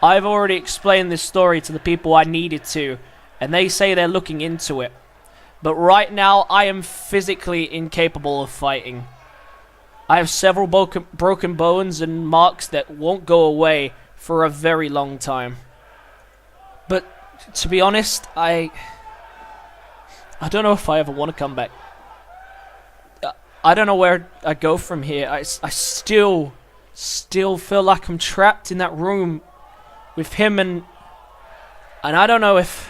I've already explained this story to the people I needed to, and they say they're looking into it. But right now, I am physically incapable of fighting. I have several broken bones and marks that won't go away for a very long time. But to be honest, I don't know if I ever want to come back. I don't know where I go from here. I still feel like I'm trapped in that room with him, and I don't know if...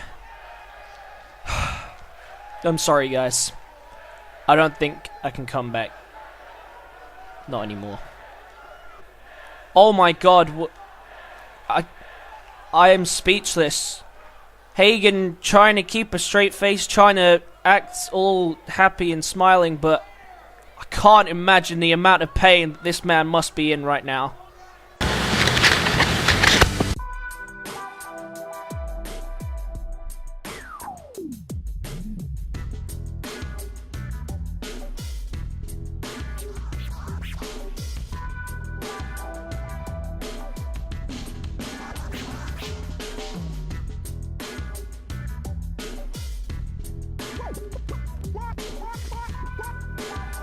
I'm sorry, guys. I don't think I can come back. Not anymore. Oh my god, I am speechless. Hagan trying to keep a straight face, trying to act all happy and smiling, but I can't imagine the amount of pain that this man must be in right now.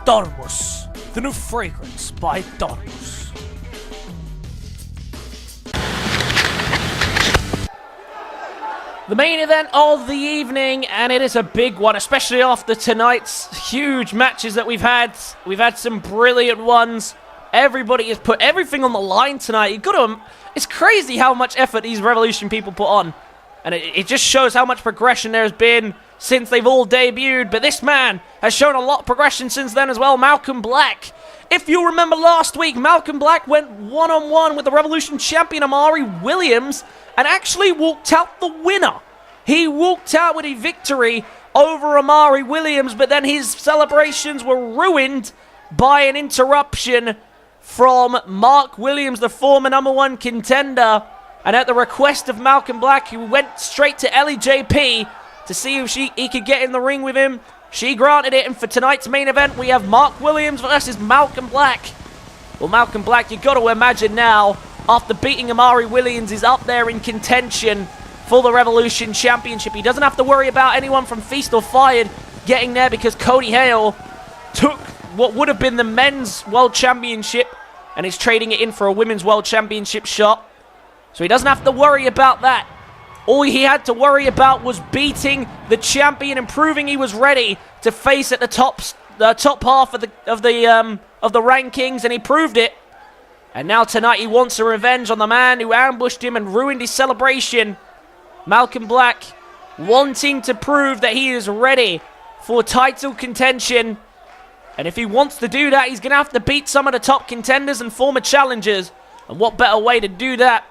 Dormus, the new fragrance by Dormus. The main event of the evening, and it is a big one, especially after tonight's huge matches that we've had. We've had some brilliant ones. Everybody has put everything on the line tonight. It's crazy how much effort these Revolution people put on. And it just shows how much progression there's been since they've all debuted. But this man has shown a lot of progression since then as well, Malcom Black. If you remember last week, Malcom Black went one-on-one with the Revolution champion Amari Williams and actually walked out the winner. He walked out with a victory over Amari Williams, but then his celebrations were ruined by an interruption from Mark Williams, the former #1 contender. And at the request of Malcom Black, who went straight to LEJP to see if he could get in the ring with him, she granted it. And for tonight's main event, we have Mark Williams versus Malcom Black. Well, Malcom Black, you've got to imagine now, after beating Amari Williams, is up there in contention for the Revolution Championship. He doesn't have to worry about anyone from Feast or Fired getting there because Cody Hale took what would have been the men's World Championship and is trading it in for a Women's World Championship shot. So he doesn't have to worry about that. All he had to worry about was beating the champion and proving he was ready to face at the top half of the rankings, and he proved it. And now tonight he wants a revenge on the man who ambushed him and ruined his celebration. Malcom Black wanting to prove that he is ready for title contention. And if he wants to do that, he's going to have to beat some of the top contenders and former challengers. And what better way to do that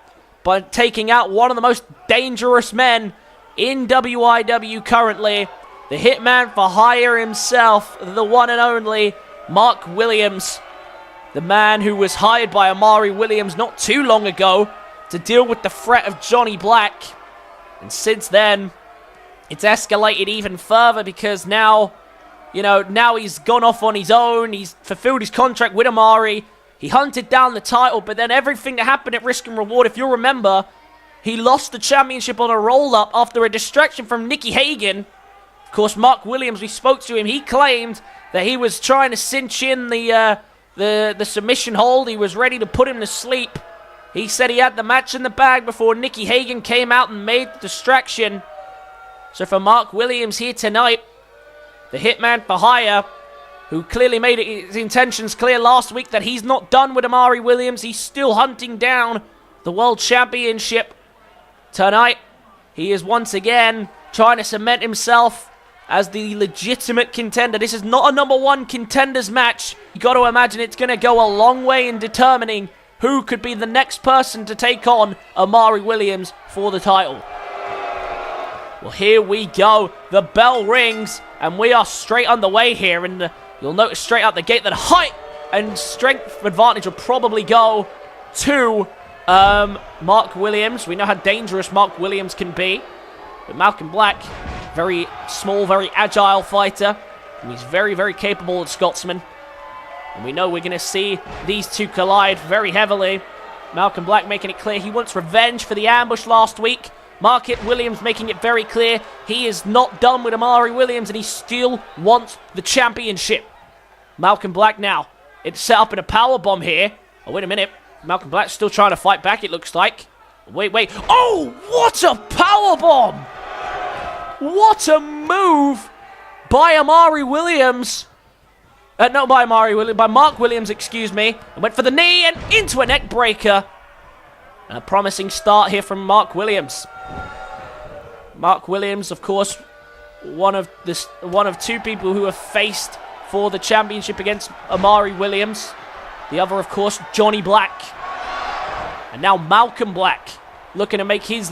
by taking out one of the most dangerous men in WIW currently, the hitman for hire himself, the one and only Mark Williams. The man who was hired by Amari Williams not too long ago to deal with the threat of Johnny Black. And since then, it's escalated even further because now, now he's gone off on his own. He's fulfilled his contract with Amari. He hunted down the title, but then everything that happened at Risk and Reward, if you'll remember, he lost the championship on a roll-up after a distraction from Nikki Hagan. Of course, Mark Williams, we spoke to him, he claimed that he was trying to cinch in the submission hold. He was ready to put him to sleep. He said he had the match in the bag before Nikki Hagan came out and made the distraction. So for Mark Williams here tonight, the hitman for hire, who clearly made his intentions clear last week that he's not done with Amari Williams. He's still hunting down the World Championship. Tonight, he is once again trying to cement himself as the legitimate contender. This is not a #1 contenders match. You got to imagine it's going to go a long way in determining who could be the next person to take on Amari Williams for the title. Well, here we go. The bell rings, and we are straight underway here. And you'll notice straight out the gate that height and strength advantage will probably go to Mark Williams. We know how dangerous Mark Williams can be. But Malcom Black, very small, very agile fighter. And he's very, very capable of Scotsman. And we know we're going to see these two collide very heavily. Malcom Black making it clear he wants revenge for the ambush last week. Mark Williams making it very clear he is not done with Amari Williams and he still wants the championship. Malcom Black now. It's set up in a powerbomb here. Oh, wait a minute. Malcom Black's still trying to fight back, it looks like. Wait. Oh, what a powerbomb! What a move by Amari Williams. Not by Amari Williams, by Mark Williams, excuse me. And went for the knee and into a neck breaker. And a promising start here from Mark Williams. Mark Williams, of course, one of two people who have faced for the championship against Amari Williams. The other, of course, Johnny Black. And now Malcom Black looking to make his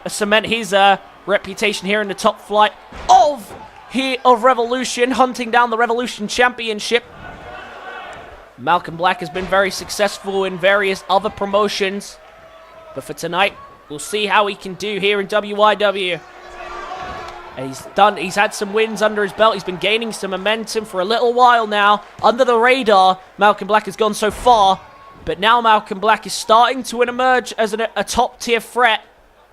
cement his reputation here in the top flight of Revolution, hunting down the Revolution Championship. Malcom Black has been very successful in various other promotions, but for tonight, we'll see how he can do here in WIW. And he's had some wins under his belt. He's been gaining some momentum for a little while now. Under the radar, Malcom Black has gone so far, but now Malcom Black is starting to emerge as a top-tier threat.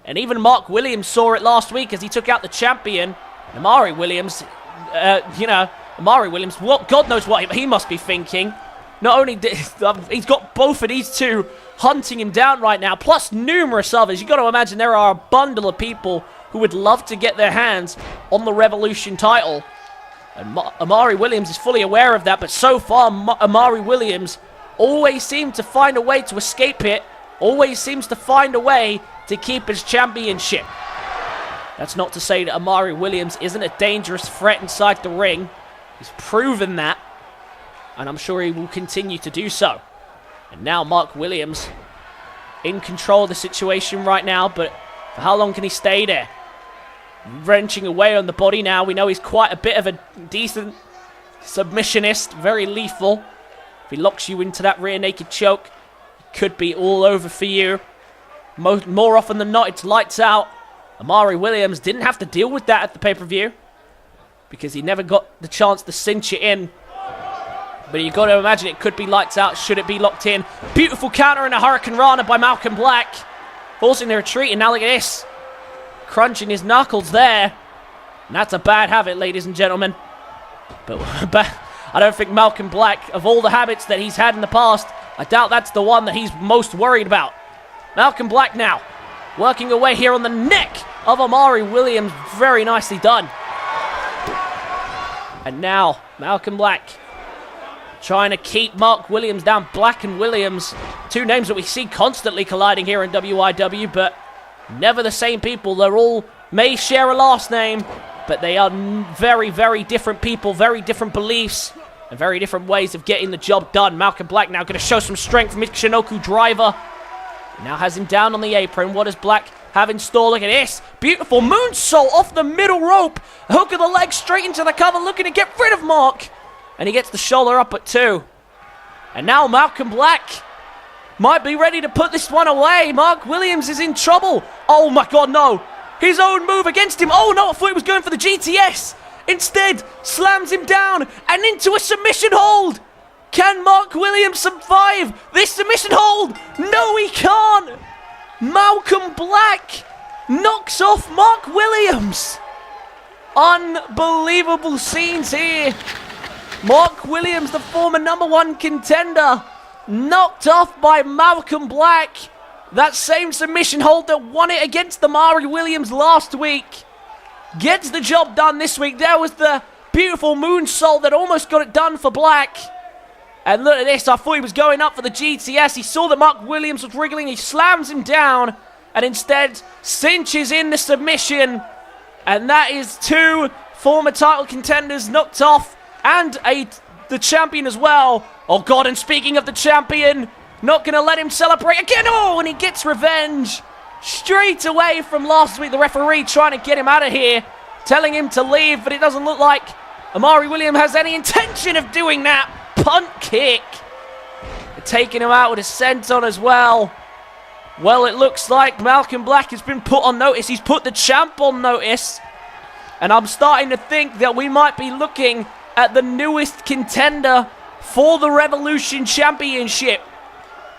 And even Mark Williams saw it last week as he took out the champion. Amari Williams, Amari Williams, God knows what he must be thinking. Not only he's got both of these two hunting him down right now, plus numerous others. You've got to imagine there are a bundle of people who would love to get their hands on the Revolution title. And Amari Williams is fully aware of that, but so far, Amari Williams always seems to find a way to escape it, always seems to find a way to keep his championship. That's not to say that Amari Williams isn't a dangerous threat inside the ring. He's proven that, and I'm sure he will continue to do so. And now Mark Williams in control of the situation right now, but for how long can he stay there? Wrenching away on the body now. We know he's quite a bit of a decent submissionist, very lethal. If he locks you into that rear naked choke, it could be all over for you. More often than not, it's lights out. Amari Williams didn't have to deal with that at the pay-per-view because he never got the chance to cinch it in. But you've got to imagine it could be lights out should it be locked in. Beautiful counter and a Hurricane Rana by Malcom Black. Forcing the retreat, and now look at this. Crunching his knuckles there. And that's a bad habit, ladies and gentlemen. But I don't think Malcom Black, of all the habits that he's had in the past, I doubt that's the one that he's most worried about. Malcom Black now, working away here on the neck of Amari Williams. Very nicely done. And now, Malcom Black trying to keep Mark Williams down. Black and Williams, two names that we see constantly colliding here in WIW, but never the same people. They're all may share a last name, but they are very, very different people, very different beliefs, and very different ways of getting the job done. Malcom Black now going to show some strength. Michinoku driver now has him down on the apron. What does Black have in store? Look at this. Beautiful moonsault off the middle rope. Hook of the leg straight into the cover, looking to get rid of Mark. And he gets the shoulder up at 2. And now Malcom Black might be ready to put this one away. Mark Williams is in trouble. Oh my god, no. His own move against him. Oh no, I thought he was going for the GTS. Instead, slams him down and into a submission hold. Can Mark Williams survive this submission hold? No, he can't. Malcom Black knocks off Mark Williams. Unbelievable scenes here. Mark Williams, the former #1 contender, knocked off by Malcom Black. That same submission hold that won it against the Amari Williams last week gets the job done this week. There was the beautiful moonsault that almost got it done for Black. And look at this, I thought he was going up for the GTS. He saw that Mark Williams was wriggling, he slams him down, and instead cinches in the submission. And that is 2 former title contenders knocked off, and the champion as well. Oh god, and speaking of the champion, not going to let him celebrate again. Oh, and he gets revenge straight away from last week. The referee trying to get him out of here, telling him to leave, but it doesn't look like Amari Williams has any intention of doing that. Punt kick. Taking him out with a senton as well. Well, it looks like Malcom Black has been put on notice. He's put the champ on notice. And I'm starting to think that we might be looking at the newest contender for the Revolution Championship.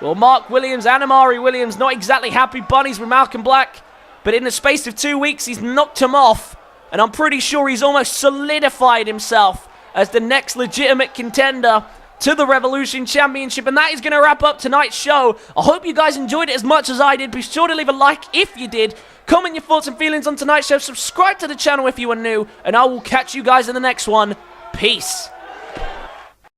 Well, Mark Williams and Amari Williams not exactly happy bunnies with Malcom Black, but in the space of 2 weeks, he's knocked him off, and I'm pretty sure he's almost solidified himself as the next legitimate contender to the Revolution Championship. And that is going to wrap up tonight's show. I hope you guys enjoyed it as much as I did. Be sure to leave a like if you did. Comment your thoughts and feelings on tonight's show. Subscribe to the channel if you are new, and I will catch you guys in the next one. Peace.